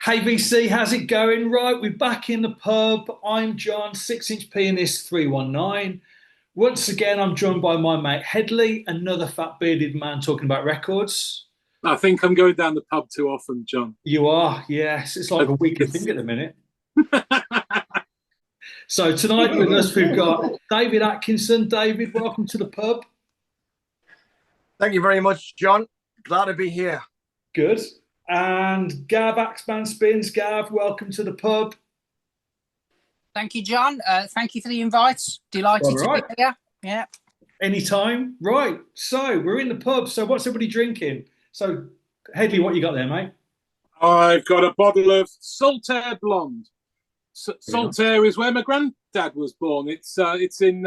Hey VC, how's it going? Right, we're back in the pub. I'm John, 6-inch pianist 319. Once again, I'm joined by my mate Headley, another fat bearded man talking about records. I think I'm going down the pub too often, John. You are, yes. It's like a weekly thing at the minute. So tonight with us, we've got David Atkinson. David, welcome to the pub. Thank you very much, John. Glad to be here. Good. And GavAxemanSpins. Gav, welcome to the pub. Thank you, John. Thank you for the invite. Delighted to be here. Yeah. Anytime. Right. So we're in the pub. So what's everybody drinking? So, Headley, what you got there, mate? I've got a bottle of Saltaire Blonde. Saltaire is where my granddad was born. It's in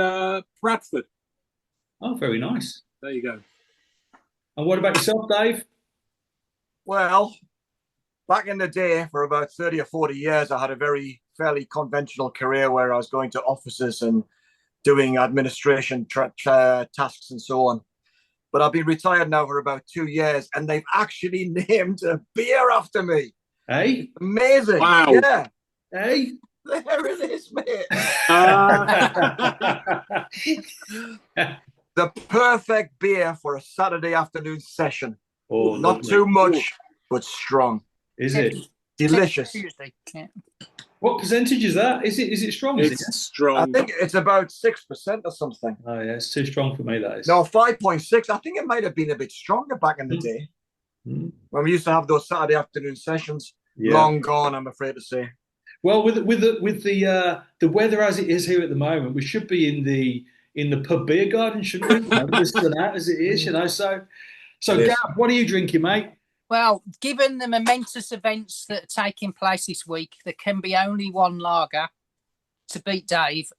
Bradford. Oh, very nice. There you go. And what about yourself, Dave? Well, back in the day, for about 30 or 40 years, I had a fairly conventional career where I was going to offices and doing administration tasks and so on. But I've been retired now for about 2 years, and they've actually named a beer after me. Hey? Amazing. Wow. Yeah. Hey? There it is, mate. The perfect beer for a Saturday afternoon session. Oh, not lovely. too much, but strong. Is it? Delicious. Yeah. What percentage is that? Is it strong? Is It's it? strong. I think it's about 6% or something. Oh, yeah, it's too strong for me, that is. No, 5.6. I think it might have been a bit stronger back in the day when we used to have those Saturday afternoon sessions. Yeah. Long gone, I'm afraid to say. Well, with the weather as it is here at the moment, we should be in the pub beer garden, shouldn't we? This and that as it is, So Gav, what are you drinking, mate? Well, given the momentous events that are taking place this week, there can be only one lager to beat Dave.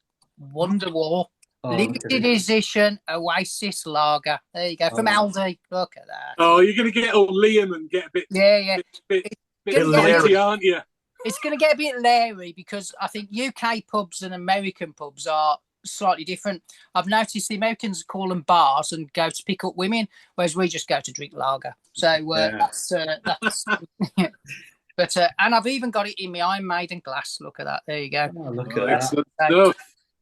Wonderwall. Limited edition Oasis lager. There you go. From Aldi. Look at that. Oh, you're going to get all Liam and get a bit... Yeah. Bit leery, aren't you? It's going to get a bit leery because I think UK pubs and American pubs are slightly different. I've noticed the Americans call them bars and go to pick up women, whereas we just go to drink lager. So that's but and I've even got it in my Iron Maiden glass. Look at that. There you go. Oh, look at that. Excellent.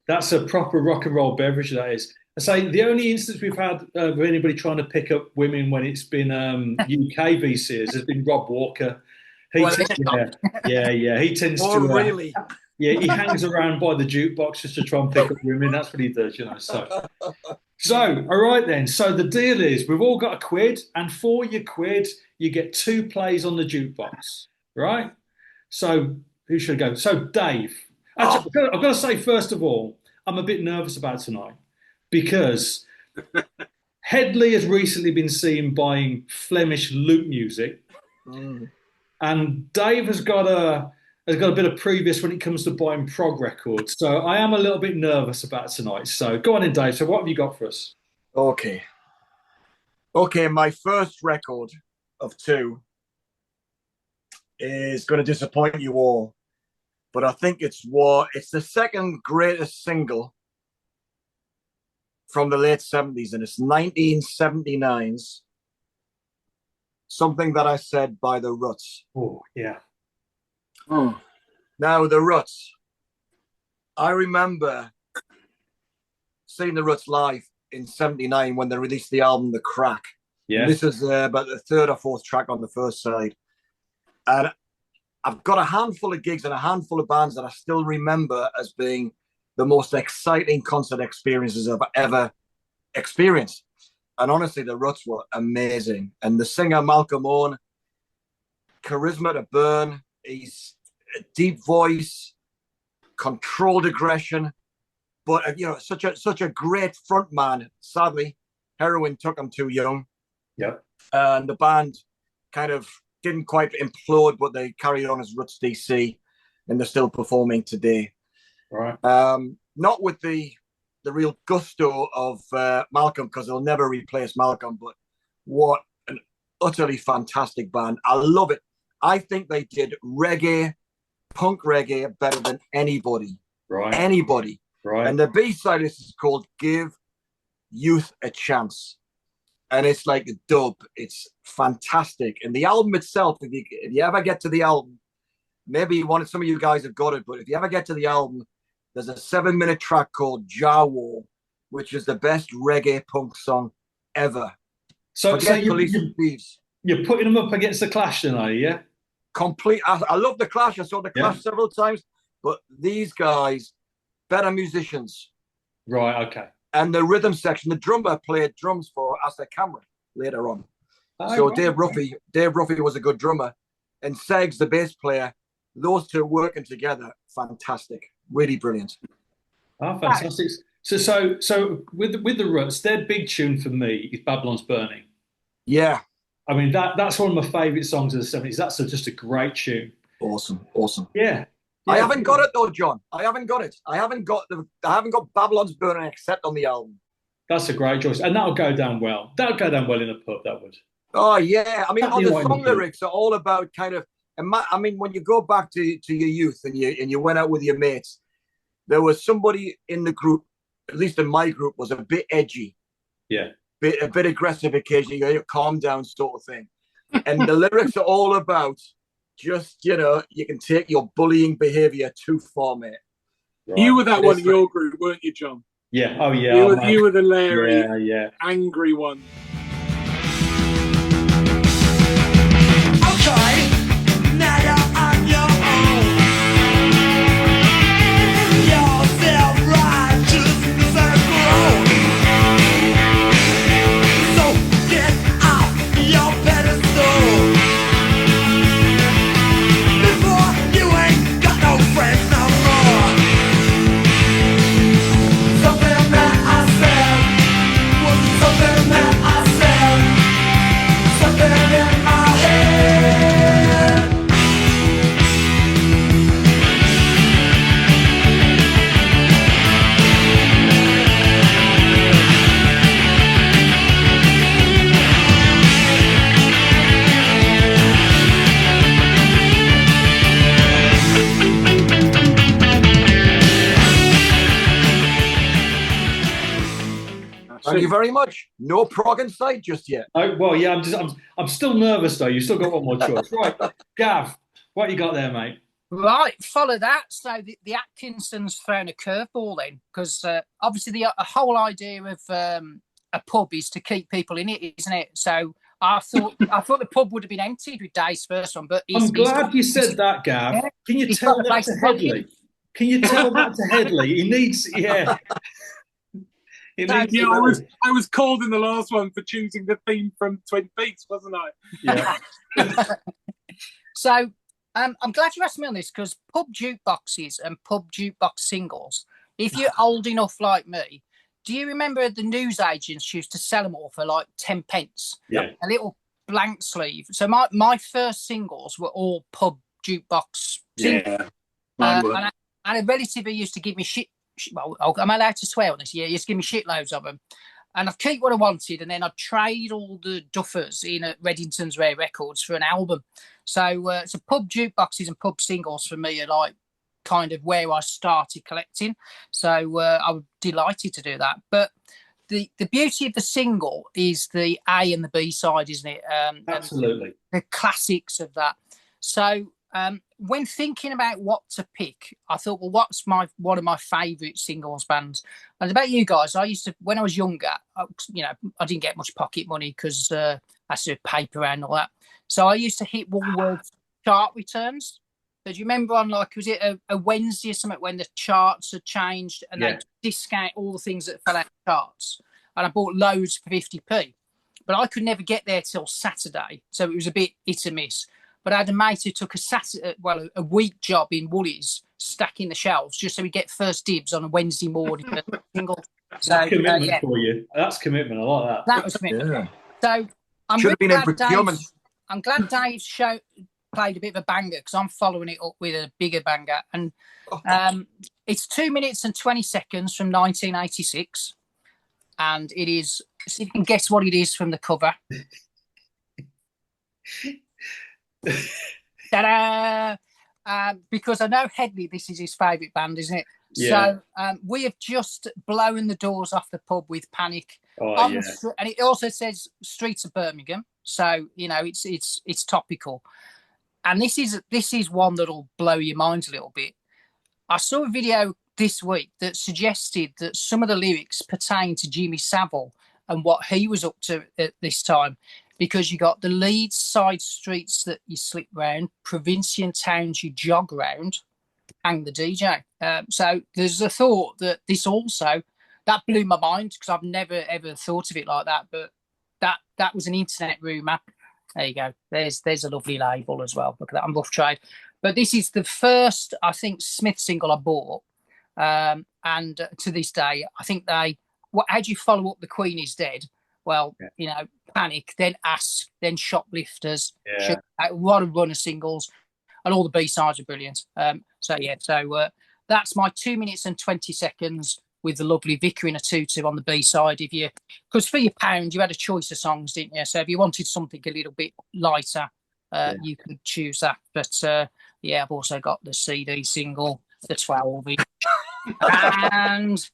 That's a proper rock and roll beverage, that is. I say the only instance we've had of anybody trying to pick up women when it's been UK VCs has been Rob Walker. He tends to. Really? Yeah, he hangs around by the jukebox just to try and pick up women. That's what he does, So, all right then. So the deal is we've all got a quid, and for your quid, you get 2 plays on the jukebox, right? So who should I go? So Dave. Actually, I've got to say, first of all, I'm a bit nervous about tonight because Headley has recently been seen buying Flemish loop music, and Dave has got a bit of previous when it comes to buying prog records. So I am a little bit nervous about tonight. So go on in, Dave. So what have you got for us? Okay, my first record of 2 is going to disappoint you all. But I think it's the second greatest single from the late 70s, and it's 1979's Something That I Said by the Ruts. Oh, yeah. Oh. Now, the Ruts. I remember seeing the Ruts live in 79 when they released the album The Crack. Yeah. And this is about the 3rd or 4th track on the first side. And I've got a handful of gigs and a handful of bands that I still remember as being the most exciting concert experiences I've ever experienced. And honestly, the Ruts were amazing. And the singer, Malcolm Owen, charisma to burn. He's a deep voice, controlled aggression, but such a great front man. Sadly, heroin took him too young. Yep. And the band kind of didn't quite implode, but they carried on as Ruts DC, and they're still performing today. Right. Not with the real gusto of Malcolm, because they'll never replace Malcolm, but what an utterly fantastic band. I love it. I think they did punk reggae better than anybody. Right. Anybody. Right. And the B-side is called Give Youth a Chance. And it's like a dub. It's fantastic. And the album itself, if you ever get to the album, maybe some of you guys have got it, but if you ever get to the album, there's a 7-minute track called Jawo, which is the best reggae punk song ever. So Police and Thieves. You're putting them up against the Clash then, are you? Yeah. Complete. I love the Clash. I saw the Clash several times, but these guys, better musicians. Right. Okay. And the rhythm section, the drummer played drums for Asa Cameron later on. So Dave Ruffy was a good drummer, and Seg's the bass player. Those two working together, fantastic, really brilliant. Oh, fantastic! So with the Ruts, their big tune for me is Babylon's Burning. Yeah, I mean that's one of my favourite songs of the '70s. That's just a great tune. Awesome. Yeah. I haven't got it though, John. I haven't got it. I haven't got Babylon's Burning except on the album. That's a great choice, and that'll go down well. That'll go down well in a pub. That would. Oh yeah, I mean, all the song lyrics are all about kind of. I mean, when you go back to your youth and you went out with your mates, there was somebody in the group, at least in my group, was a bit edgy. Yeah. A bit aggressive occasionally, you calm down sort of thing. And the lyrics are all about just, you can take your bullying behavior too far, mate. Right. You were that one in your group, weren't you, John? Yeah. Oh, yeah. You were the Larry, angry one. Okay, now you're on your own. You're self-righteous and grown. So get off your pedestal before you ain't got no friends no more. Something that I said was something that I said. Something in my head. Thank you very much. No prog in sight just yet. Oh, well, yeah. I'm still nervous though. You still got one more choice, right? Gav, what you got there, mate? Right, follow that. So the Atkinson's thrown a curveball then, because obviously the whole idea of a pub is to keep people in it, isn't it? So I thought the pub would have been emptied with Dave's first one, but I'm glad you said that, Gav. Yeah, Can you tell that to Headley? Can you tell that to Headley? He needs, I was called in the last one for choosing the theme from Twin Peaks, wasn't I? Yeah. So I'm glad you asked me on this, because pub jukeboxes and pub jukebox singles, if you're old enough like me, do you remember the newsagents used to sell them all for like 10 pence? Yeah. A little blank sleeve. So my first singles were all pub jukebox singles. Yeah. And a relative who used to give me shit. Well, am I allowed to swear on this? Yeah, he used to give me shitloads of them. And I'd keep what I wanted, and then I'd trade all the duffers in at Reddington's Rare Records for an album. So pub jukeboxes and pub singles for me are like kind of where I started collecting. So I was delighted to do that. But the beauty of the single is the A and the B side, isn't it? Absolutely. The classics of that. So when thinking about what to pick, I thought, well, what's one of my favourite singles bands? And about you guys, I used to, when I was younger, I didn't get much pocket money because I had to do paper and all that. So I used to hit Woolworths chart returns. So do you remember on was it a Wednesday or something when the charts had changed and they discount all the things that fell out of the charts? And I bought loads for 50p. But I could never get there till Saturday. So it was a bit hit and miss. But I had a mate who took a week job in Woolies stacking the shelves just so we get first dibs on a Wednesday morning. Single. So, that's commitment for you. That's commitment. I like that. That was commitment. Yeah. So I'm glad Dave's show played a bit of a banger because I'm following it up with a bigger banger. And it's 2 minutes and 20 seconds from 1986. And it is, see if you can guess what it is from the cover. Ta-da! Because I know Headley, this is his favourite band, isn't it? Yeah. So we have just blown the doors off the pub with Panic. And it also says Streets of Birmingham, so it's topical. and this is one that'll blow your mind a little bit. I saw a video this week that suggested that some of the lyrics pertain to Jimmy Savile and what he was up to at this time, because you got the Leeds side streets that you slip round, Provincian towns you jog round, and the DJ. So there's a thought that this also, that blew my mind because I've never ever thought of it like that. But that was an internet rumour. There you go. There's a lovely label as well. Look at that. I'm Rough Trade. But this is the first, I think, Smith single I bought. And to this day, I think how do you follow up The Queen Is Dead? Well, Panic, then Ask, then Shoplifters. Yeah. What a run of singles. And all the B-sides are brilliant. So that's my 2 minutes and 20 seconds with the lovely Vicar in a Tutu on the B-side. Because for your pound, you had a choice of songs, didn't you? So if you wanted something a little bit lighter, you could choose that. But I've also got the CD single, the 12-inch, and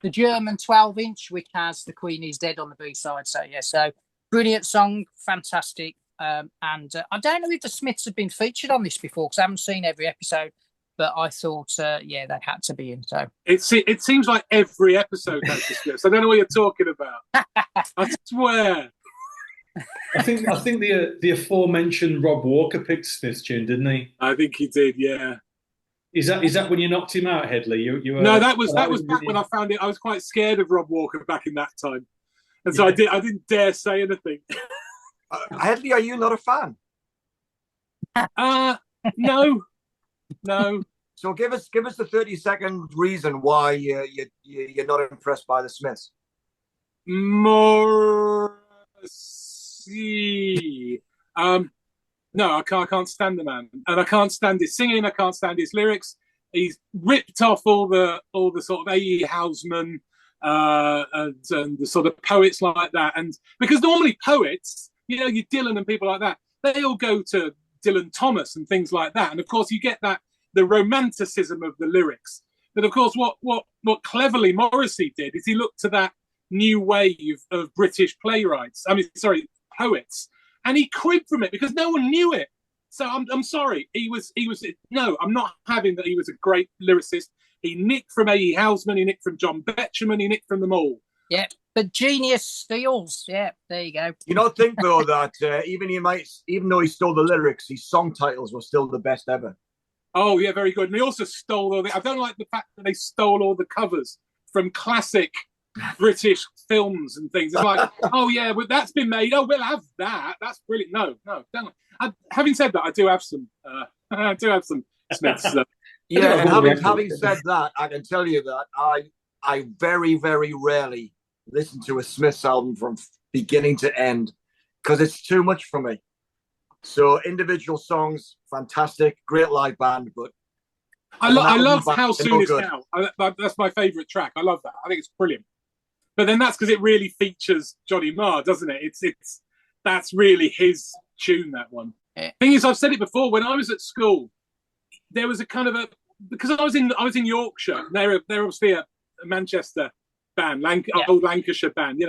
the German 12-inch, which has The Queen Is Dead on the B-side. So brilliant song, fantastic. And I don't know if the Smiths have been featured on this before because I haven't seen every episode, but I thought, they had to be in. So it seems like every episode has the Smiths. I don't know what you're talking about. I swear. I think the aforementioned Rob Walker picked Smith's tune, didn't he? I think he did. Yeah. Is that when you knocked him out, Headley? No, that was back when I found it. I was quite scared of Rob Walker back in that time, and so I didn't dare say anything. Headley, are you not a fan? No. So give us the 30-second reason why you're not impressed by the Smiths. Morrissey. No, I can't stand the man, and I can't stand his singing. I can't stand his lyrics. He's ripped off all the sort of A.E. Housman and the sort of poets like that. And because normally poets, your Dylan and people like that, they all go to Dylan Thomas and things like that. And of course, you get the romanticism of the lyrics. But of course, what cleverly Morrissey did is he looked to that new wave of British poets. And he cribbed from it because no one knew it. So I'm sorry. I'm not having that he was a great lyricist. He nicked from A.E. Housman, he nicked from John Betjeman, he nicked from them all. Yeah, but genius steals. Yeah, there you go. You don't think, though, that even though he stole the lyrics, his song titles were still the best ever? Oh, yeah, very good. And he also stole I don't like the fact that they stole all the covers from classic British films and things. It's like, oh yeah, well, that's been made. Oh, we'll have that. That's brilliant. No, don't. Having said that, I do have some Smiths. Yeah, and having said that, I can tell you that I very, very rarely listen to a Smiths album from beginning to end because it's too much for me. So individual songs, fantastic, great live band, but I love How Soon Is Now. That's my favourite track. I love that. I think it's brilliant. But then that's because it really features Johnny Marr, doesn't it? That's really his tune, that one. Yeah. Thing is, I've said it before. When I was at school, there was a kind of because I was in Yorkshire. They're obviously a Manchester band, old Lancashire band.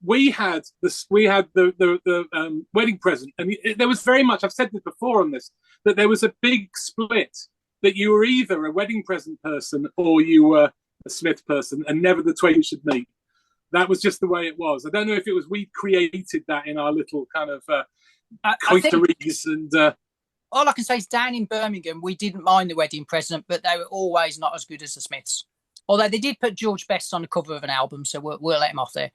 We had the wedding present, and there was very much. I've said this before on this, that there was a big split. That you were either a wedding present person or you were a Smith person, and never the twain should meet. That was just the way it was. I don't know if it was we created that in our little kind of coteries and. All I can say is down in Birmingham, we didn't mind the wedding present, but they were always not as good as the Smiths. Although they did put George Best on the cover of an album, so we'll let him off there.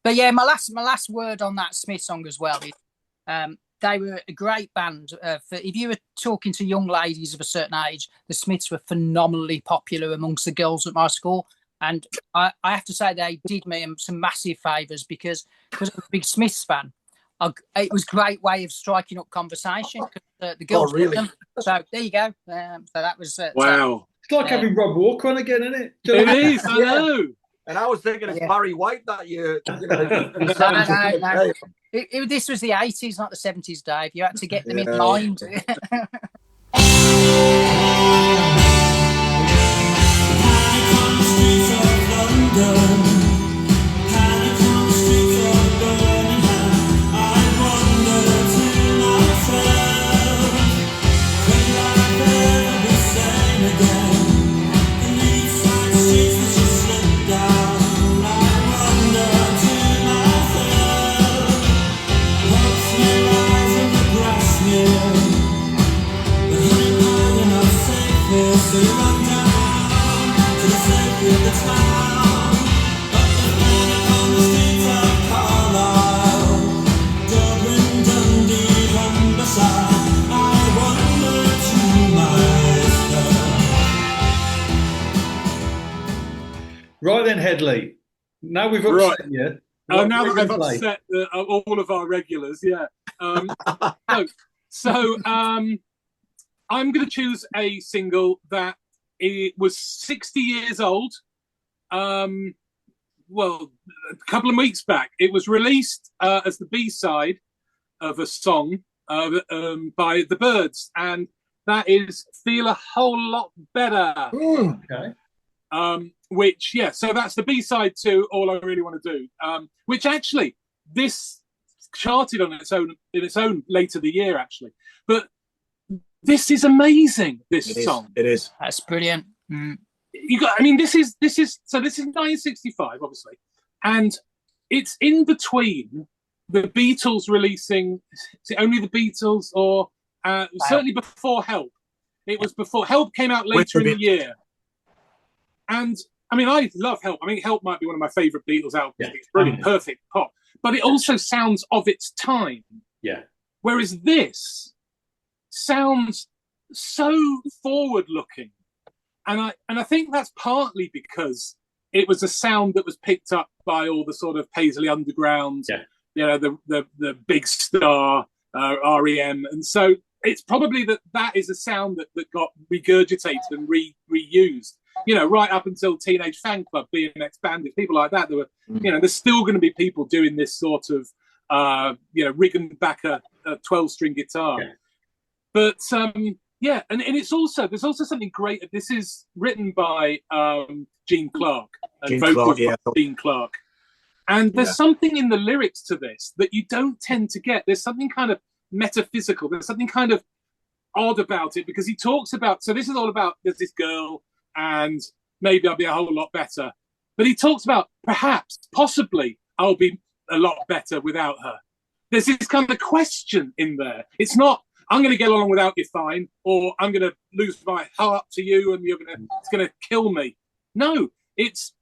But yeah, my last word on that Smith song as well is they were a great band. If you were talking to young ladies of a certain age, the Smiths were phenomenally popular amongst the girls at my school. And I have to say they did me some massive favours because I was a big Smiths fan. It was a great way of striking up conversation. The girls really? them. So there you go. So that was... wow. It's like having Rob Walker on again, isn't it? It is, I know. And I was thinking it's Barry White that you. No. This was the 80s, not the 70s, Dave. You had to get them in mind. So you run down to the center of the town, up the planet on the streets of Carlisle, Dublin, Dundee, Humberside. I wonder to myself. Right then, Headley. Now we've upset you. Now what that are we I've gonna play? upset all of our regulars, yeah. I'm going to choose a single that it was 60 years old. Well, a couple of weeks back, it was released as the B-side of a song by the Byrds, and that is "Feel a Whole Lot Better." Okay. Which, yeah, so that's the B-side to "All I Really Want to Do," which actually this charted on its own in its own later the year, actually. But this is amazing. This song, it is. That's brilliant. You got. I mean, this is 1965, obviously, and it's in between the Beatles releasing. Is it only the Beatles, or certainly before Help? It was before Help came out later in the year, and. I mean, I love Help. I mean, Help might be one of my favourite Beatles albums. Yeah. It's brilliant, perfect pop. But it also sounds of its time. Yeah. Whereas this sounds so forward-looking. And I think that's partly because it was a sound that was picked up by all the sort of Paisley Underground, you know, the Big Star, REM. And so it's probably that is a sound that got regurgitated and reused. You know, right up until Teenage Fan Club being expanded, people like that. There were, you know, there's still going to be people doing this sort of, you know, rigging back a 12-string guitar. Yeah. But yeah, and it's also there's also something great. This is written by Gene Clark and vocals by Gene Clark, and there's something in the lyrics to this that you don't tend to get. There's something kind of metaphysical. There's something kind of odd about it because he talks about. So this is all about there's this girl. And maybe I'll be a whole lot better. But he talks about perhaps, possibly, I'll be a lot better without her. There's this kind of question in there. It's not, I'm going to get along without you fine, or I'm going to lose my heart to you and it's going to kill me. No, it's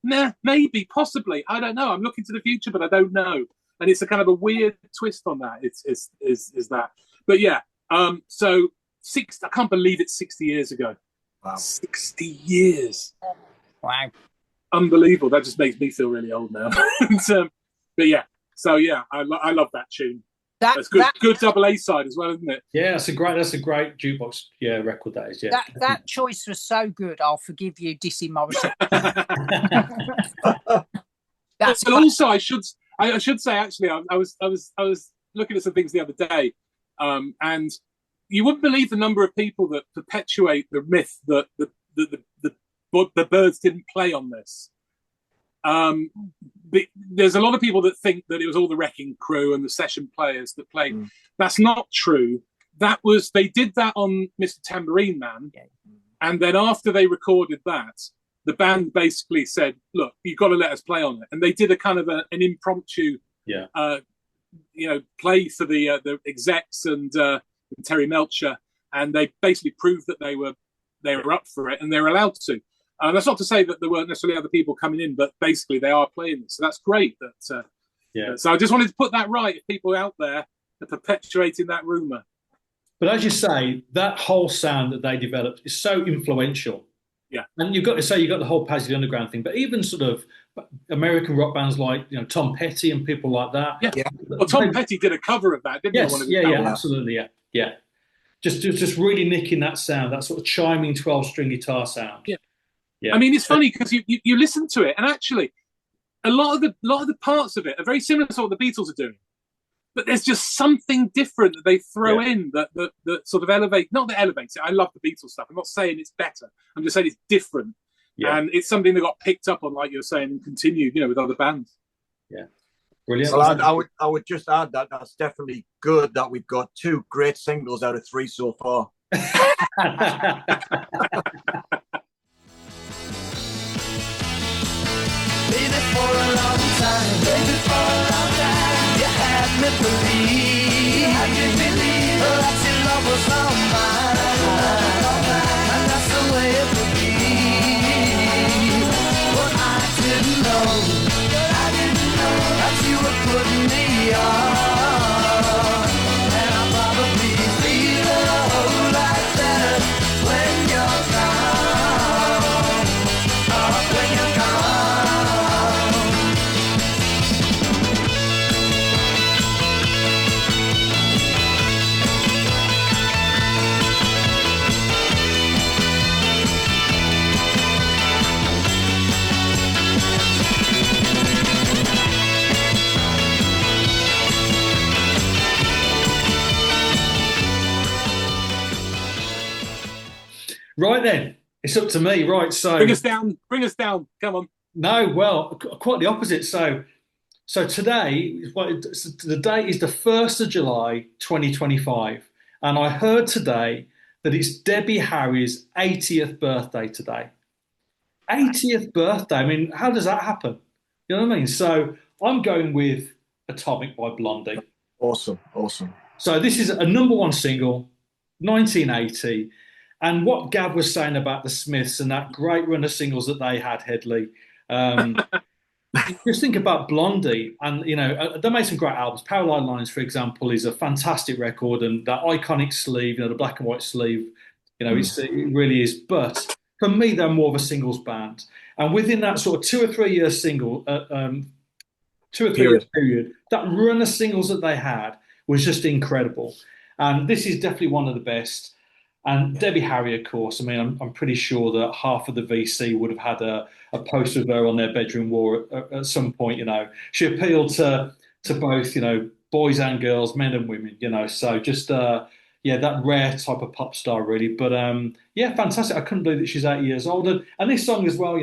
maybe, possibly. I don't know. I'm looking to the future, but I don't know. And it's a kind of a weird twist on that. Is that. But yeah, so I can't believe it's 60 years ago. Wow. 60 years. Wow. Unbelievable. That just makes me feel really old now. But yeah, so yeah, I love that tune. That's good. Good double A side as well, isn't it? Yeah, that's a great jukebox. Yeah, record that is. Yeah, that choice was so good. I'll forgive you, Dissy Morrison. But also, I should say actually, I was looking at some things the other day, and you wouldn't believe the number of people that perpetuate the myth that the Byrds didn't play on this. There's a lot of people that think that it was all the Wrecking Crew and the session players that played. That's not true. They did that on Mr. Tambourine Man, and then after they recorded that, the band basically said, "Look, you've got to let us play on it." And they did a kind of an impromptu, play for the execs and Terry Melcher, and they basically proved that they were up for it and they were allowed to. That's not to say that there weren't necessarily other people coming in, but basically they are playing this. So that's great. So I just wanted to put that right. If people out there are perpetuating that rumour. But as you say, that whole sound that they developed is so influential. Yeah. And you've got the whole Paisley Underground thing, but even sort of American rock bands like Tom Petty and people like that. Yeah. Well, Tom Petty did a cover of that, didn't he? Yeah, absolutely, yeah. Just really nicking that sound, that sort of chiming 12-string guitar sound. Yeah. I mean, it's funny because you listen to it, and actually, a lot of the parts of it are very similar to what the Beatles are doing, but there's just something different that they throw in that sort of not that elevates it. I love the Beatles stuff. I'm not saying it's better. I'm just saying it's different, and it's something that got picked up on, like you're saying, and continued, with other bands. Yeah. Brilliant. Well, I would just add that that's definitely good that we've got 2 great singles out of 3 so far. Baby, for a long time, you had me believe that your love was all mine, and that's the way it Right then, it's up to me. Right, so Bring us down. Bring us down. Come on. no, well, quite the opposite. So today, the date is the 1st of July, 2025, and I heard today that it's Debbie Harry's 80th birthday today. 80th birthday. I mean, how does that happen? You know what I mean? So I'm going with Atomic by Blondie. Awesome, awesome. So this is a number one single, 1980. And what Gav was saying about the Smiths and that great run of singles that they had, Headley. Just think about Blondie, and they made some great albums. Powerline Lines, for example, is a fantastic record, and that iconic sleeve, the black and white sleeve, it really is. But for me, they're more of a singles band, and within that sort of 2 or 3 year single, 2 or 3 year period, that run of singles that they had was just incredible. And this is definitely one of the best. And Debbie Harry, of course. I mean, I'm pretty sure that half of the VC would have had a poster of her on their bedroom wall at some point. She appealed to both, boys and girls, men and women. So just that rare type of pop star, really. But fantastic. I couldn't believe that she's 80 years old. And this song as well,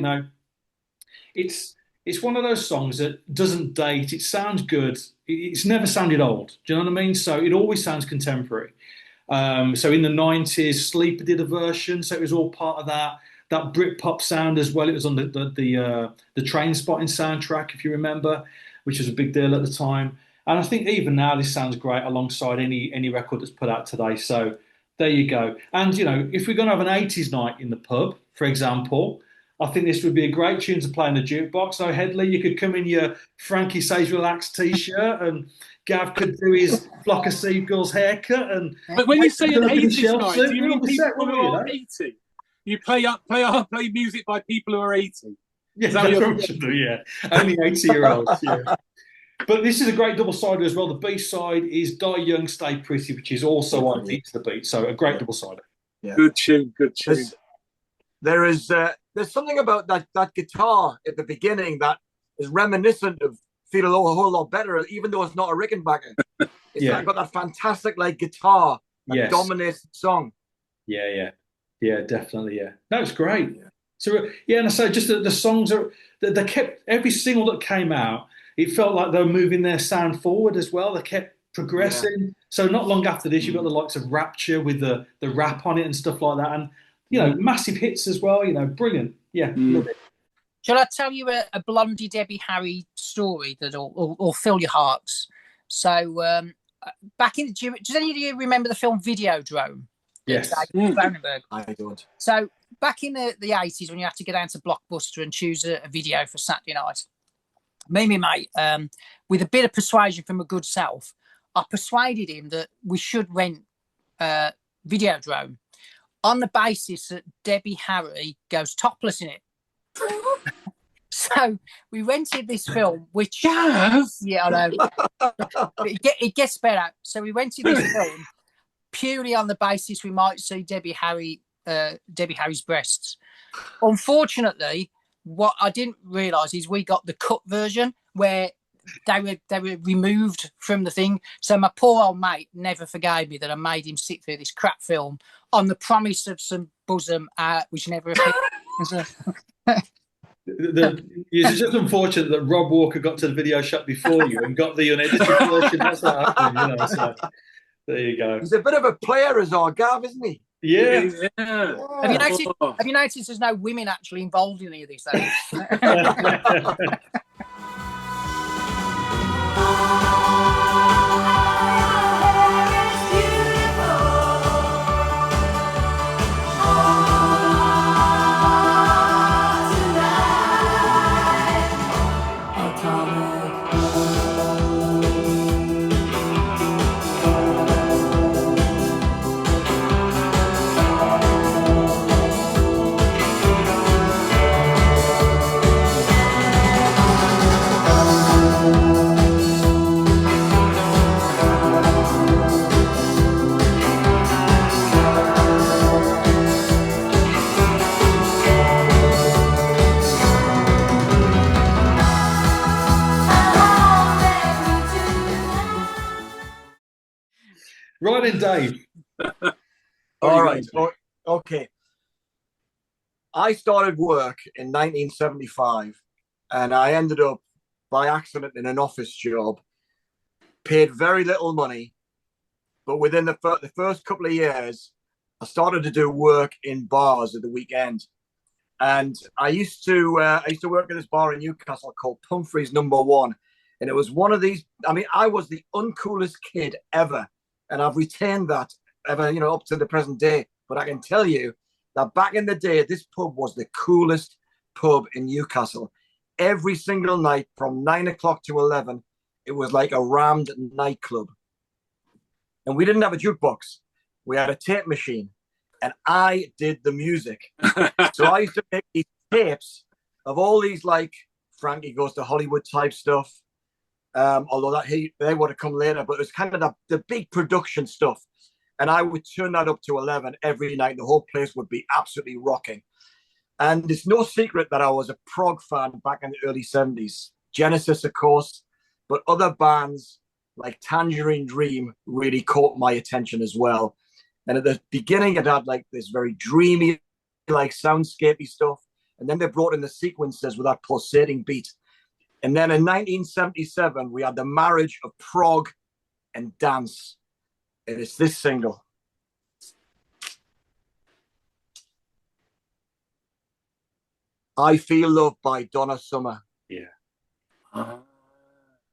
it's one of those songs that doesn't date. It sounds good. It's never sounded old. Do you know what I mean? So it always sounds contemporary. So in the 90s, Sleeper did a version, so it was all part of that Britpop sound as well. It was on the Train Spotting soundtrack, if you remember, which was a big deal at the time. And I think even now this sounds great alongside any record that's put out today. So there you go. And if we're going to have an 80s night in the pub, for example, I think this would be a great tune to play in the jukebox. So Headley, you could come in your Frankie Says Relax t-shirt, and Gav could do his Flock of Seagulls haircut. But when you say an 80s night, do you mean set, people who are 80? You play music by people who are 80. Yeah, that's what we should do, yeah. Only 80-year-olds, yeah. But this is a great double-sider as well. The B-side is Die Young, Stay Pretty, which is also on Beat to the Beat. So a great double-sider. Yeah. Good tune. There's something about that guitar at the beginning that is reminiscent of Feel a Whole Lot Better, even though it's not a Rickenbacker. It's got that fantastic guitar that dominates the song. Yeah, definitely, yeah. No, it's great. Yeah. So and I say just the songs they kept every single that came out. It felt like they were moving their sound forward as well. They kept progressing. Yeah. So not long after this, you've got the likes of Rapture with the rap on it and stuff like that, and massive hits as well. Brilliant. Yeah, love it. Shall I tell you a Blondie Debbie Harry story that'll fill your hearts? So back in does any of you remember the film Videodrome? Yes. I don't. So back in the 80s, when you had to go down to Blockbuster and choose a video for Saturday night, me and my mate, with a bit of persuasion from a good self, I persuaded him that we should rent Videodrome on the basis that Debbie Harry goes topless in it. So we rented this film, which I know it gets better. So we rented this film purely on the basis we might see Debbie Harry's breasts. Unfortunately, what I didn't realise is we got the cut version where they were removed from the thing. So my poor old mate never forgave me that I made him sit through this crap film on the promise of some bosom which never appeared. It's just unfortunate that Rob Walker got to the video shop before you and got the unedited version. That's what happened, So there you go. He's a bit of a player as our Gav, isn't he? Yeah. Have you noticed there's no women actually involved in any of this? Right in, Dave. All right. Okay. I started work in 1975, and I ended up by accident in an office job, paid very little money, but within the first couple of years, I started to do work in bars at the weekend. And I used to work at this bar in Newcastle called Pumphrey's Number One, and it was one of these. I mean, I was the uncoolest kid ever, and I've retained that ever, up to the present day. But I can tell you that back in the day, this pub was the coolest pub in Newcastle. Every single night from 9 o'clock to 11, it was like a rammed nightclub. And we didn't have a jukebox. We had a tape machine, and I did the music. So I used to make these tapes of all these, like, Frankie Goes to Hollywood type stuff. Although they would have come later, but it was kind of the big production stuff. And I would turn that up to 11 every night. The whole place would be absolutely rocking. And it's no secret that I was a prog fan back in the early 70s. Genesis, of course, but other bands like Tangerine Dream really caught my attention as well. And at the beginning, it had like this very dreamy, like soundscapey stuff. And then they brought in the sequences with that pulsating beat. And then in 1977, we had the marriage of prog and dance. And it's this single. I Feel Love by Donna Summer. Yeah.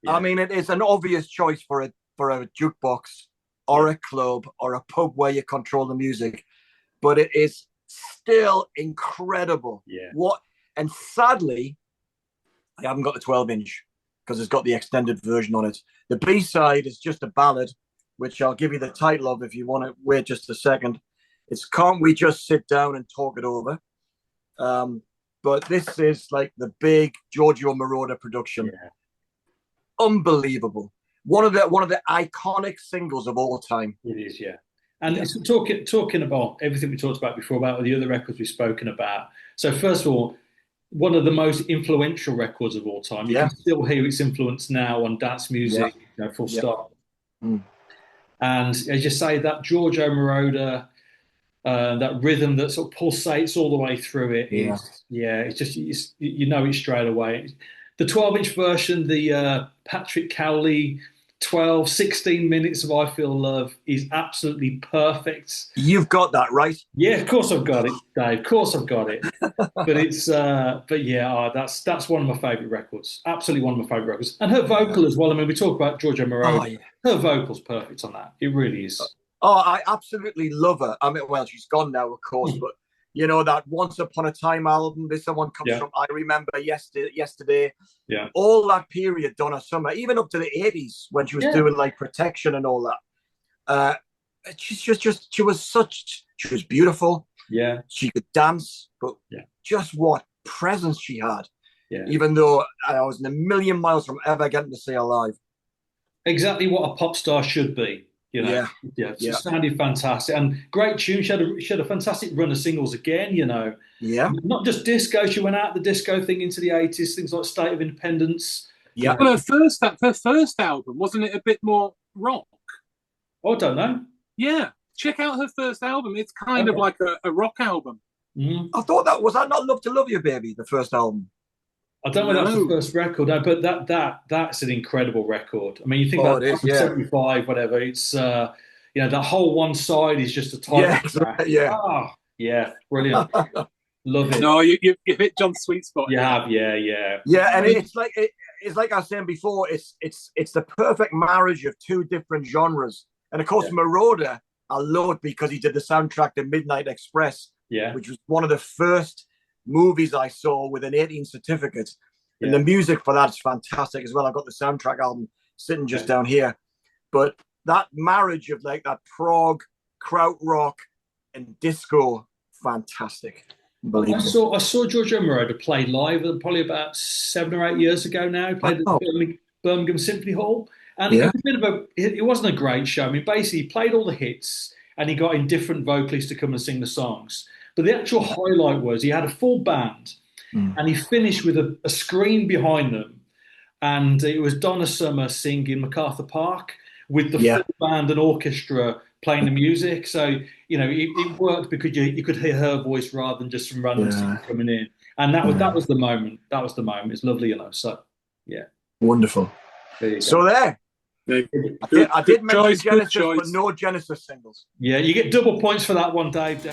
I mean, it is an obvious choice for a jukebox or a club or a pub where you control the music, but it is still incredible. Yeah. And sadly, I haven't got the 12-inch because it's got the extended version on it. The B-side is just a ballad, which I'll give you the title of if you want to wait just a second. It's Can't We Just Sit Down and Talk It Over? But this is like the big Giorgio Moroder production. Yeah. Unbelievable. One of the iconic singles of all time. It is, yeah. And it's talking about everything we talked about before, about the other records we've spoken about. So first of all, one of the most influential records of all time. You can still hear its influence now on dance music, full stop. Mm. And as you say, that Giorgio Moroder, that rhythm that sort of pulsates all the way through it it's just, you know it straight away. The 12-inch version, the Patrick Cowley 16 minutes of I Feel Love is absolutely perfect. You've got that, right? Yeah, of course I've got it, Dave. Of course I've got it. But it's, that's one of my favourite records. Absolutely one of my favourite records. And her vocal as well. I mean, we talk about Giorgio Moroder. Her vocal's perfect on that. It really is. Oh, I absolutely love her. I mean, well, she's gone now, of course, but you know, that Once Upon a Time album, this one comes from I Remember Yesterday. Yeah. All that period, Donna Summer, even up to the 80s when she was doing like Protection and all that. She was beautiful. Yeah. She could dance, but just what presence she had. Yeah. Even though I was a million miles from ever getting to see her live. Exactly what a pop star should be. You know, she sounded fantastic and great tune. She had a fantastic run of singles again. You know, not just disco. She went out the disco thing into the 80s. Things like State of Independence. Yeah, well, her first album wasn't it a bit more rock? Oh, I don't know. Yeah, check out her first album. It's kind of like a rock album. Mm. I thought was that not Love to Love You, Baby? The first album. I don't know if that's the first record, but that's an incredible record. I mean, you think about it, 75, whatever. It's that whole one side is just a title track. Brilliant. Love it. No, you hit John's sweet spot. You have, yeah. And it's like I was saying before. It's the perfect marriage of two different genres. And of course, Moroder, I love because he did the soundtrack to Midnight Express, which was one of the first movies I saw with an 18 certificate, and the music for that is fantastic as well. I've got the soundtrack album sitting just down here, but that marriage of like that prog, krautrock, and disco, fantastic. I saw Giorgio Moroder play live probably about 7 or 8 years ago now. He played at Birmingham Symphony Hall, and it wasn't a great show. I mean, basically he played all the hits and he got in different vocalists to come and sing the songs. But the actual highlight was he had a full band and he finished with a screen behind them. And it was Donna Summer singing MacArthur Park with the full band and orchestra playing the music. So, it worked because you could hear her voice rather than just some random singer coming in, and that was the moment. That was the moment. It's lovely, So, yeah, wonderful. There you So go. there. I did mention Genesis, but no Genesis singles. Yeah, you get double points for that one, Dave.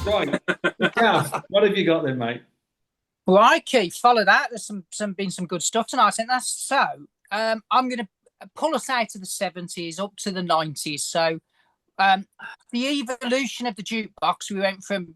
Right, Gav, what have you got then, mate? Right, Keith, follow that. There's been some good stuff tonight. I think that's so. I'm going to pull us out of the 70s up to the 90s. So, the evolution of the jukebox, we went from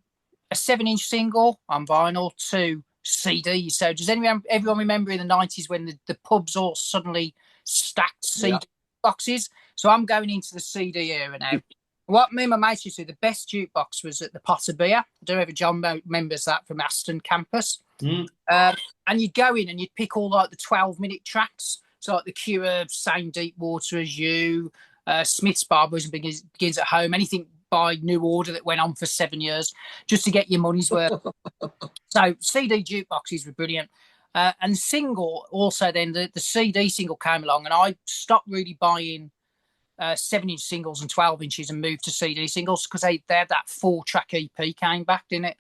a 7-inch single on vinyl to CD. So, does everyone remember in the 90s when the pubs all suddenly stacked CD boxes? So, I'm going into the CD era now. What me and my mates used to do, the best jukebox was at the Pot of Beer. I don't know if John remembers that from Aston campus. And you'd go in and you'd pick all like the 12-minute tracks. So like The Cure, Same Deep Water as You, Smith's Barbers and Begins at Home, anything by New Order that went on for 7 years, just to get your money's worth. So CD jukeboxes were brilliant. And single also then, the CD single came along and I stopped really buying 7-inch singles and 12 inches and moved to CD singles because they had that 4-track EP came back, didn't it?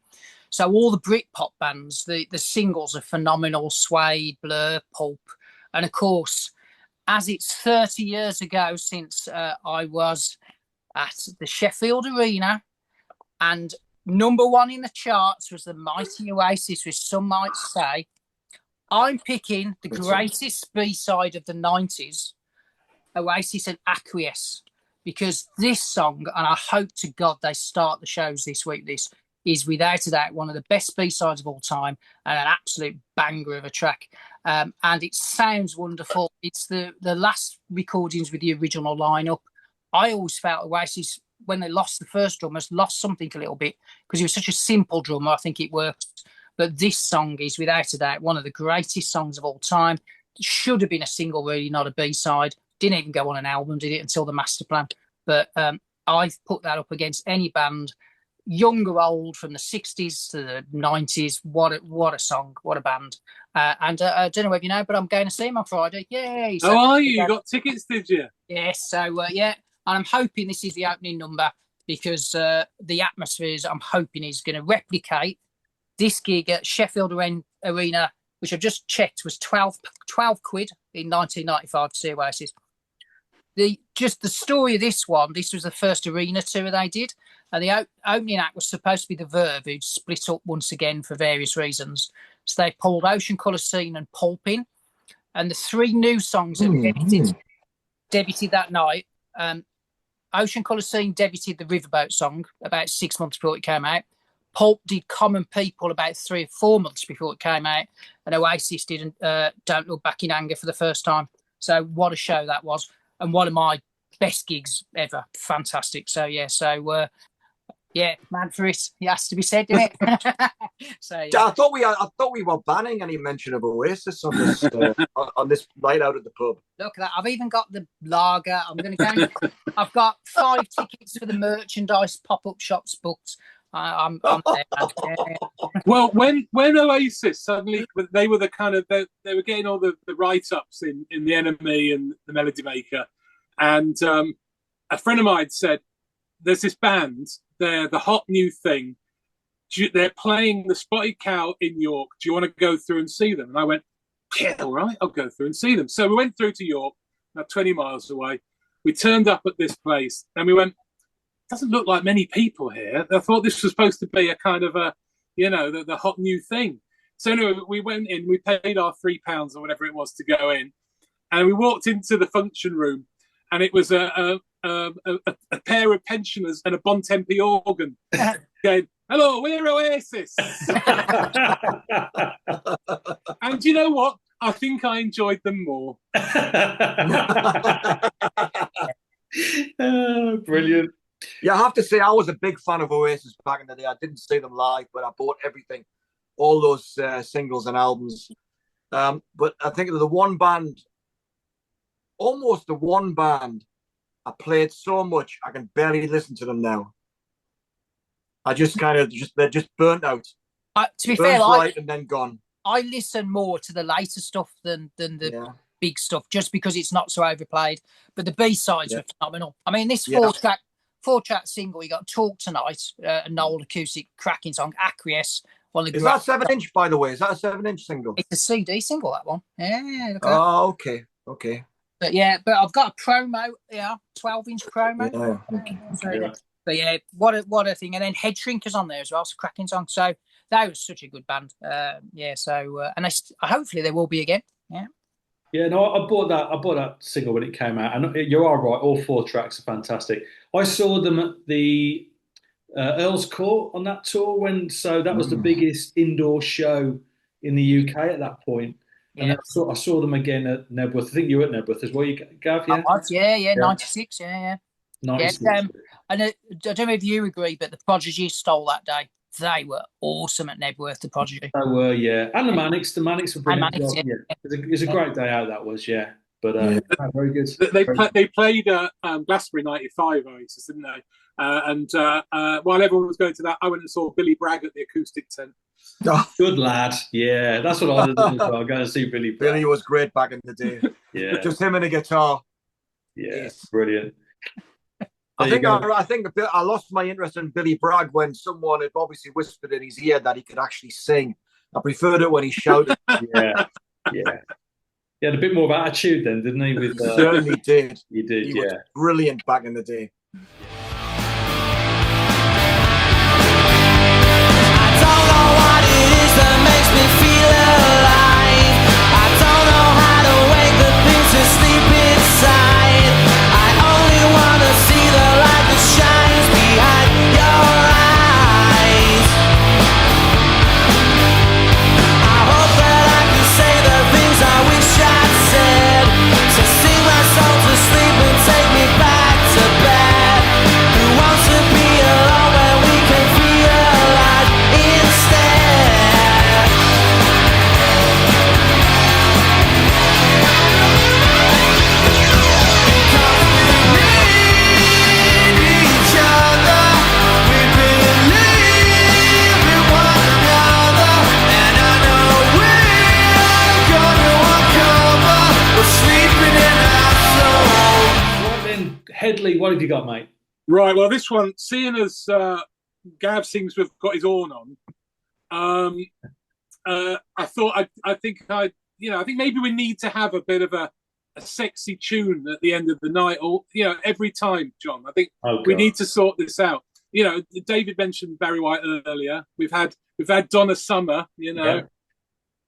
So all the Britpop bands, the singles are phenomenal. Suede, Blur, Pulp. And of course, as it's 30 years ago since I was at the Sheffield Arena, and number one in the charts was the mighty Oasis, which some might say, I'm picking the greatest B-side of the 90s, Oasis and Acquiesce, because this song, and I hope to God they start the shows this week, this is without a doubt one of the best B-sides of all time and an absolute banger of a track. And it sounds wonderful. It's the last recordings with the original lineup. I always felt Oasis, when they lost the first drummers, lost something a little bit because he was such a simple drummer. I think it worked. But this song is without a doubt one of the greatest songs of all time. It should have been a single, really, not a B-side. Didn't even go on an album, did it, until the Master Plan. But I've put that up against any band, young or old, from the 60s to the 90s. What a song, what a band. And I don't know if you know, but I'm going to see him on Friday. Yay! So, how are you? You got tickets, did you? Yes. So, yeah. And I'm hoping this is the opening number because the atmosphere, I'm hoping, is going to replicate this gig at Sheffield Arena, which I've just checked was 12 quid in 1995 to see Oasis. The story of this one, this was the first arena tour they did, and the opening act was supposed to be the Verve, who'd split up once again for various reasons. So they pulled Ocean Colour Scene and Pulp in, and the 3 new songs that debuted that night. Ocean Colour Scene debuted the Riverboat song about 6 months before it came out. Pulp did Common People about 3 or 4 months before it came out, and Oasis did Don't Look Back in Anger for the first time. So what a show that was, and one of my best gigs ever. Fantastic. So yeah, mad for it. It has to be said, didn't it? So yeah. I thought we were banning any mention of Oasis on this on this night out at the pub. Look at that. I've even got the lager. I'm going to go. I've got 5 tickets for the merchandise pop-up shops booked. I'm there. Well, when Oasis suddenly, they were the kind of, they were getting all the write-ups in the Enemy and the Melody Maker, and a friend of mine said, "There's this band, they're the hot new thing. They're playing the Spotted Cow in York. Do you want to go through and see them?" And I went, "Yeah, all right, I'll go through and see them." So we went through to York, about 20 miles away. We turned up at this place and we went, doesn't look like many people here. I thought this was supposed to be a kind of a, the hot new thing. So anyway, we went in, we paid our £3 or whatever it was to go in, and we walked into the function room, and it was a pair of pensioners and a Bontempi organ going, "Hello, we're Oasis." And you know what? I think I enjoyed them more. Oh, brilliant. Yeah, I have to say, I was a big fan of Oasis back in the day. I didn't see them live, but I bought everything, all those singles and albums. But I think the one band, almost the one band, I played so much, I can barely listen to them now. I just they're just burnt out. To be fair, right and then gone. I listen more to the later stuff than the big stuff, just because it's not so overplayed. But the B-sides were phenomenal. I mean, this four-track single, you got Talk Tonight, an old acoustic cracking song, Acquiesce. Is that a 7-inch, by the way? Is that a 7-inch single? It's a CD single, that one. Yeah. Okay. But I've got a promo, 12-inch promo. Yeah. But yeah, what a thing. And then Head Shrinkers on there as well. It's a cracking song. So that was such a good band. And hopefully there will be again. Yeah. Yeah, no, I bought that single when it came out, and you are right. All 4 tracks are fantastic. I saw them at the Earl's Court on that tour that was the biggest indoor show in the UK at that point. And I saw them again at Nebworth. I think you were at Nebworth as well, Gav. Yeah, 96. Yeah. 96. And I don't know if you agree, but the Prodigy stole that day. They were awesome at Nebworth, the Prodigy. They were, yeah. And the Manics were brilliant. It was a great day out, that was, yeah. But very good. They played Glastonbury 95, Oasis, didn't they? And while everyone was going to that, I went and saw Billy Bragg at the acoustic tent. Good lad. Yeah, that's what I did as well. Going to see Billy Bragg. Billy was great back in the day. Yeah. Just him and a guitar. Yeah, brilliant. I think I lost my interest in Billy Bragg when someone had obviously whispered in his ear that he could actually sing. I preferred it when he shouted. Yeah. He had a bit more of attitude then, didn't he? He certainly did. He did, he was brilliant back in the day. Headley, what have you got, mate? Right, well, this one, seeing as Gav seems to have got his horn on, I think maybe we need to have a bit of a sexy tune at the end of the night, or every time, John. I think we need to sort this out. David mentioned Barry White earlier. We've had Donna Summer.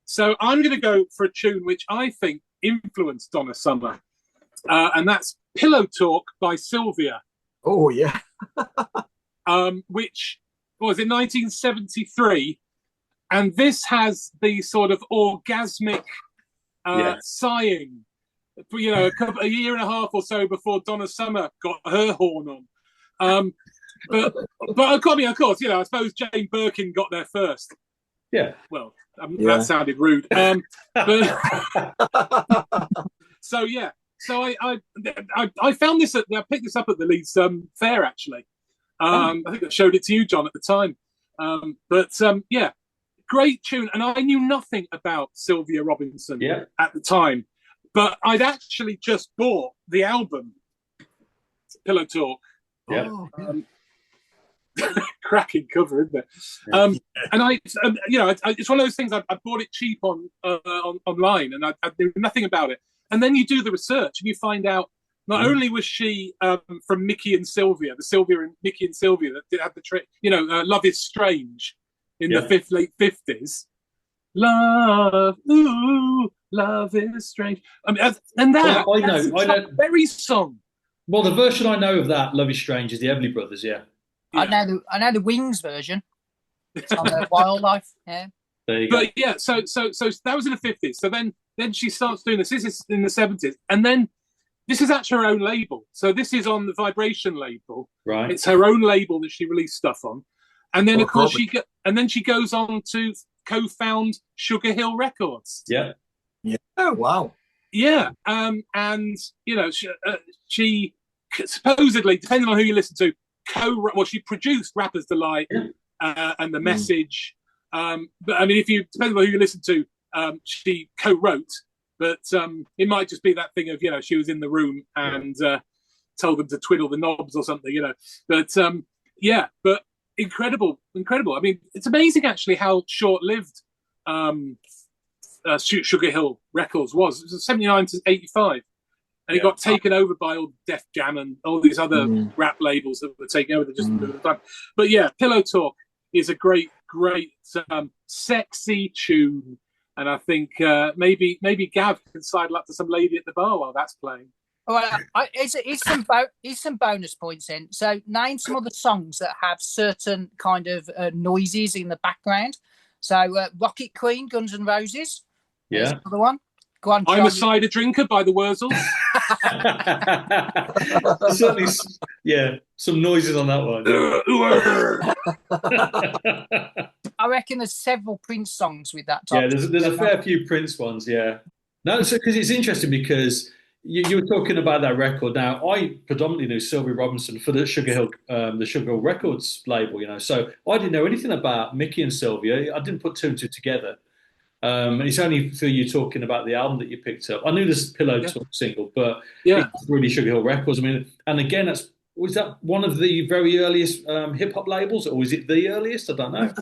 So I'm going to go for a tune which I think influenced Donna Summer, and that's Pillow Talk by Sylvia. Oh, yeah. Which was in 1973. And this has the sort of orgasmic sighing, a year and a half or so before Donna Summer got her horn on. But of course, I suppose Jane Birkin got there first. Yeah. Well, that sounded rude. So, yeah. So I found this I picked this up at the Leeds Fair, actually. I think I showed it to you, John, at the time. Great tune. And I knew nothing about Sylvia Robinson at the time, but I'd actually just bought the album, Pillow Talk. Yeah. Cracking cover, isn't it? And it's one of those things. I bought it cheap online, and I knew nothing about it. And then you do the research, and you find out Not only was she from Mickey and Sylvia, Mickey and Sylvia that had the trick, Love is Strange in the late 50s. Love, ooh, love is strange. I mean, and that I know. Berry song. Well, the version I know of that, Love is Strange, is the Everly Brothers, yeah. I know the Wings version. It's on the Wildlife, yeah. There you go. But yeah, so that was in the 50s. So then she starts doing this. This is in the 70s. And then this is actually her own label. So this is on the Vibration label. Right. It's her own label that she released stuff on. And then, of course, she goes on to co-found Sugar Hill Records. Yeah. Yeah. Oh, wow. Yeah. And, she supposedly, depending on who you listen to, she produced Rapper's Delight and The Message. But I mean, depending on who you listen to, she co-wrote. But it might just be that thing of, she was in the room and told them to twiddle the knobs or something, But but incredible. I mean, it's amazing actually how short-lived Sugar Hill Records was. It was 79 to 85. And it got taken over by all Def Jam and all these other rap labels that were taking over just at the time. But yeah, Pillow Talk is a great, sexy tune. And I think maybe Gav can sidle up to some lady at the bar while that's playing. Well, it's some bonus points in. So name some other songs that have certain kind of noises in the background. So Rocket Queen, Guns N' Roses. Yeah. Another one. Go on, I'm a cider drinker by the Wurzels. Certainly, some noises on that one. I reckon there's several Prince songs with that type. Yeah, there's a fair few Prince ones, yeah. No, because it's interesting because you were talking about that record. Now, I predominantly knew Sylvia Robinson for the Sugar Hill Records label, so I didn't know anything about Mickey and Sylvia. I didn't put two and two together. And it's only through you talking about the album that you picked up. I knew this Pillow Talk single, but it's really Sugar Hill Records. I mean, and again, was that one of the very earliest hip hop labels, or was it the earliest? I don't know.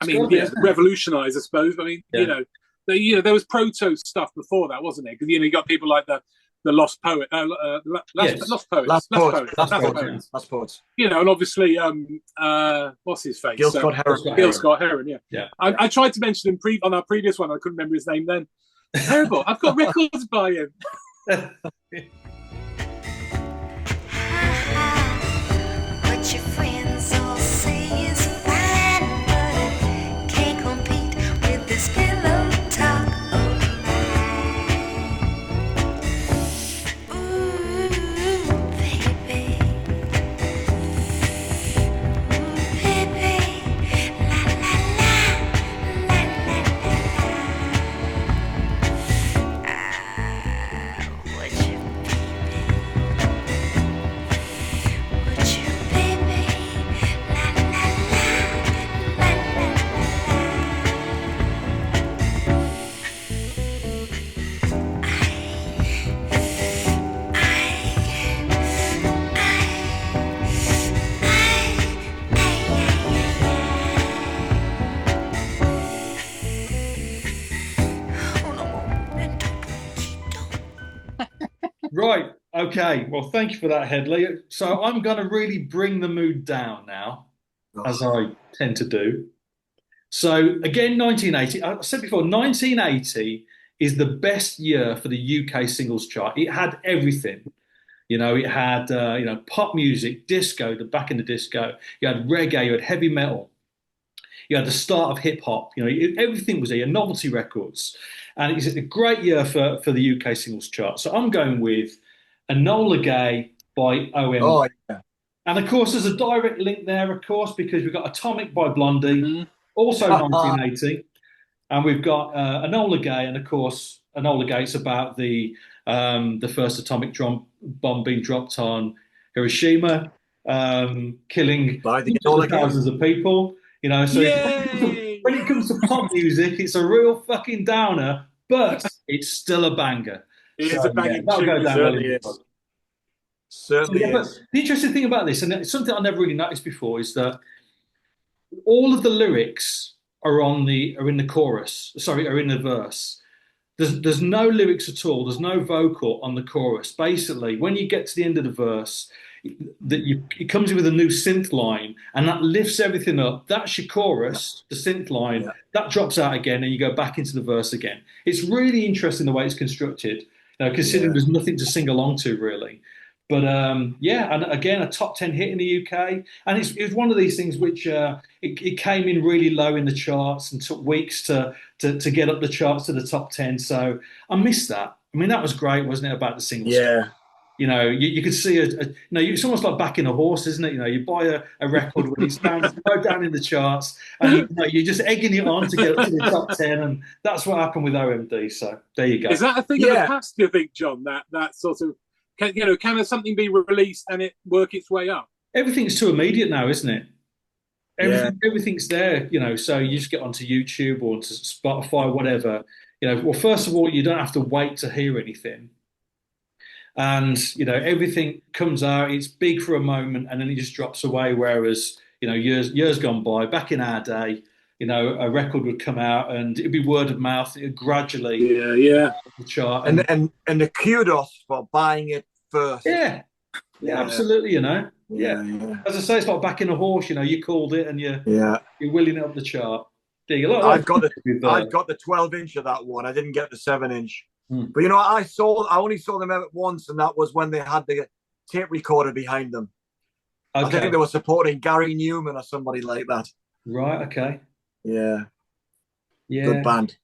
I mean, revolutionised, I suppose. I mean, there was proto stuff before that, wasn't it? Because you got people like the Lost Poets. Lost Poets. And obviously, what's his face? Gil Scott Heron. Yeah. I tried to mention him on our previous one. I couldn't remember his name then. Terrible. I've got records by him. What your friends all say is fine, but it can't compete with this pillow talk of mine. Ooh, baby. Ooh, baby. La la la, la la la. Would you, would you, baby? La la la, la la la. Right. Okay. Well, thank you for that, Headley. So I'm going to really bring the mood down now, as I tend to do. So again, 1980. I said before, 1980 is the best year for the UK singles chart. It had everything. It had pop music, disco, back in the disco. You had reggae, you had heavy metal. You had the start of hip hop. Everything was there. Novelty records. And it's a great year for the UK singles chart. So I'm going with Enola Gay by OM. Oh, yeah. And of course, there's a direct link there, of course, because we've got Atomic by Blondie, also 1980. And we've got Enola Gay. And of course, Enola Gay's about the first atomic bomb being dropped on Hiroshima, killing thousands of people. So when it comes to pop music, it's a real fucking downer, but it's still a banger. It is a banging that'll tune. go down Certainly really is. Certainly is. But the interesting thing about this, and it's something I never really noticed before, is that all of the lyrics are in the chorus. Sorry, are in the verse. there's no lyrics at all. There's no vocal on the chorus. Basically, when you get to the end of the verse, it comes in with a new synth line, and that lifts everything up. That's your chorus, the synth line. Yeah. That drops out again, and you go back into the verse again. It's really interesting the way it's constructed, considering there's nothing to sing along to really. But yeah, and again, a top 10 hit in the UK, and it was one of these things which it came in really low in the charts and took weeks to get up the charts to the top 10. So I missed that. I mean, that was great, wasn't it? About the singles. Yeah. You could see it's almost like backing a horse, isn't it? You buy a record when it's low down in the charts, and you're just egging it on to get up to the top 10, and that's what happened with OMD. So there you go. Is that a thing of the past? Do you think, John? That sort of can something be released and it work its way up? Everything's too immediate now, isn't it? Everything's there, so you just get onto YouTube or to Spotify, whatever. Well, first of all, you don't have to wait to hear anything. And, everything comes out, it's big for a moment, and then it just drops away. Whereas, years gone by, back in our day, a record would come out and it'd be word of mouth. It would gradually the chart. And the kudos for buying it first. Yeah, absolutely, Yeah. As I say, it's like backing a horse, you called it and you're wheeling it up the chart. I've got the 12-inch of that one. I didn't get the 7-inch. But I only saw them out once, and that was when they had the tape recorder behind them. Okay. I think they were supporting Gary Newman or somebody like that. Right, okay. Yeah. Good band.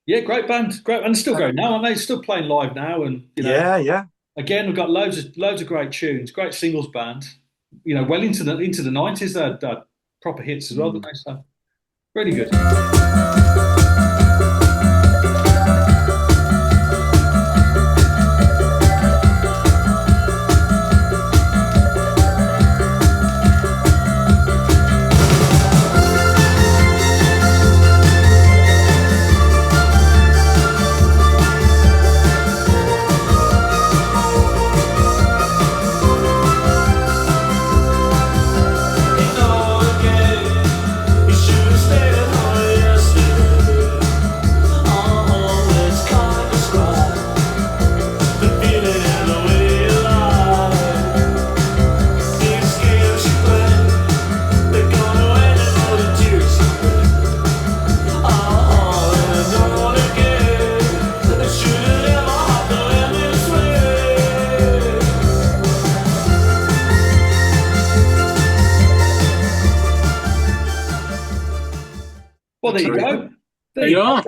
Yeah, great band. Great, and still going now, aren't they? Still playing live now, and Yeah. Again, we've got loads of great tunes, great singles band. Well into the 90s, they had proper hits as well, didn't they? So really good. Well, there you go. There you are.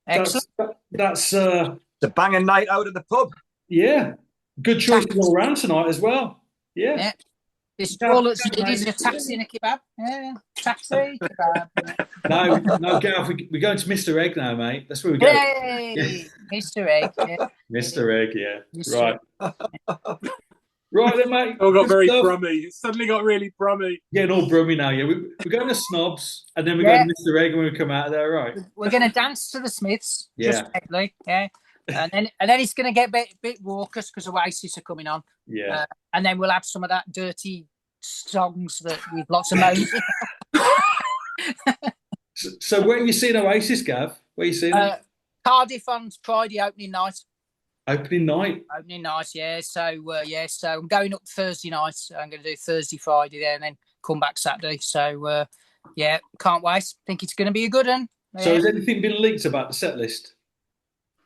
That's the banging night out at the pub. Yeah. Good choices all around tonight as well. Yeah. This all that's needed is a taxi and a kebab. Yeah. Taxi, kebab. No, Gav, we're going to Mr. Egg now, mate. That's where we go. Hey, Mr. Egg. Yeah. Mr. Egg, yeah. Mr. Right. Right then, mate. Oh, got very brummy. It suddenly got really brummy. Getting all brummy now, yeah. We're going to Snobs, and then we're going to Mr. Egg when we come out of there, right? We're going to dance to the Smiths, just quickly, and then it's going to get a bit raucous because Oasis are coming on. Yeah. And then we'll have some of that dirty songs that with lots of moans. So where are you seeing Oasis, Gav? Where are you seeing them? Cardiff on Friday opening night. Opening night, yeah. So so I'm going up Thursday night. I'm going to do Thursday, Friday there, and then come back Saturday. So can't wait. Think it's going to be a good one. Yeah. So has anything been leaked about the set list?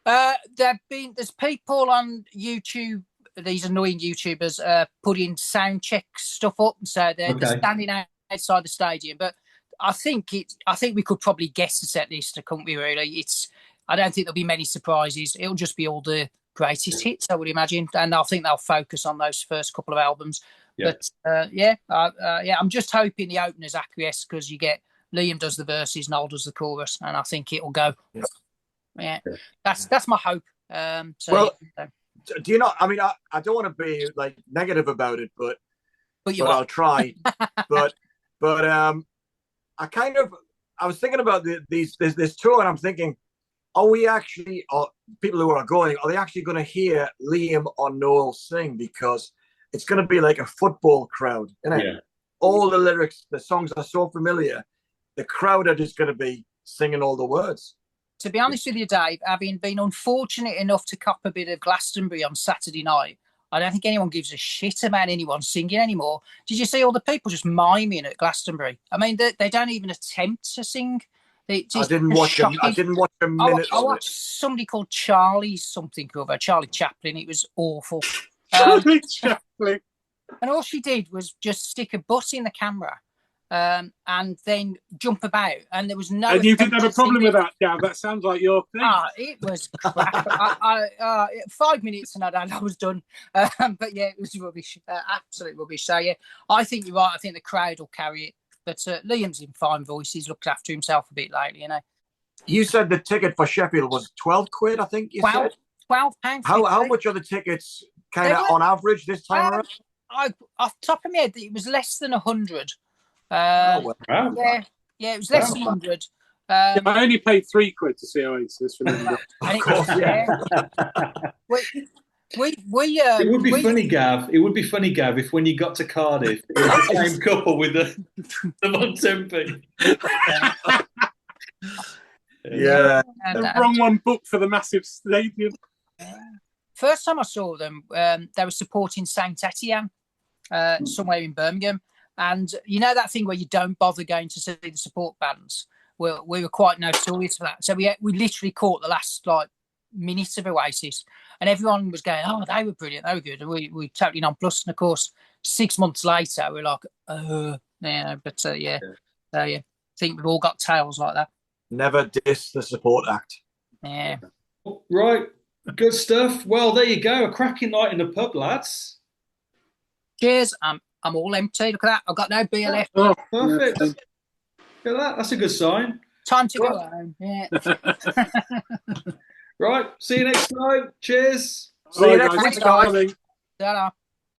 There's people on YouTube, these annoying YouTubers, putting sound check stuff up, so they're standing outside the stadium. But I think we could probably guess the set list, couldn't we? Really, I don't think there'll be many surprises. It'll just be all the greatest hits, I would imagine, and I think they'll focus on those first couple of albums. Yeah. But I'm just hoping the openers acquiesce, because you get Liam does the verses, Noel does the chorus, and I think it'll go. Yeah. That's my hope. Do you know? I mean, I don't want to be like negative about it, but I'll try. but I was thinking about this tour, and I'm thinking, are we actually, or people who are going, are they actually going to hear Liam or Noel sing? Because it's going to be like a football crowd, isn't it? Yeah. All the lyrics, the songs are so familiar. The crowd are just going to be singing all the words. to be honest with you, Dave, having been unfortunate enough to cop a bit of Glastonbury on Saturday night, I don't think anyone gives a shit about anyone singing anymore. Did you see all the people just miming at Glastonbury? I mean, they don't even attempt to sing. I didn't watch a minute I of watched somebody called Charlie something over, Charlie Chaplin. It was awful. Charlie Chaplin. And all she did was just stick a butt in the camera and then jump about. And there was no. And you didn't have a problem with that, Gav. That sounds like your thing. It was crap. 5 minutes and I was done. But yeah, it was rubbish. Absolute rubbish. So yeah, I think you're right. I think the crowd will carry it. But Liam's in fine voice. He's looked after himself a bit lately, you know. You said the ticket for Sheffield was 12 quid, I think you said. £12. How much are the tickets kind of on average this time around? Off the top of my head, it was less than 100. Wow. Yeah, it was less than 100. I only paid £3 to see Oasis for them. Of course, yeah. It would be funny, Gav. It would be funny, Gav, if when you got to Cardiff, it was the same couple with the Von Tempe. Yeah. The wrong one booked for the massive stadium. First time I saw them, they were supporting Saint Etienne somewhere in Birmingham. And you know that thing where you don't bother going to see the support bands? Well, we were quite notorious for that. So we literally caught the last minutes of Oasis, and everyone was going, "Oh, they were brilliant, they were good," and we totally nonplussed. And of course, 6 months later, we're like, yeah, but yeah, I think we've all got tales like that. Never diss the support act. Yeah. Right, good stuff. Well, there you go, a cracking night in the pub, lads. Cheers. I'm all empty. Look at that. I've got no beer left. Oh, perfect. Look at that. That's a good sign. Time to go home. Yeah. Right. See you next time. Cheers. See you next week, guys. Ta-ra.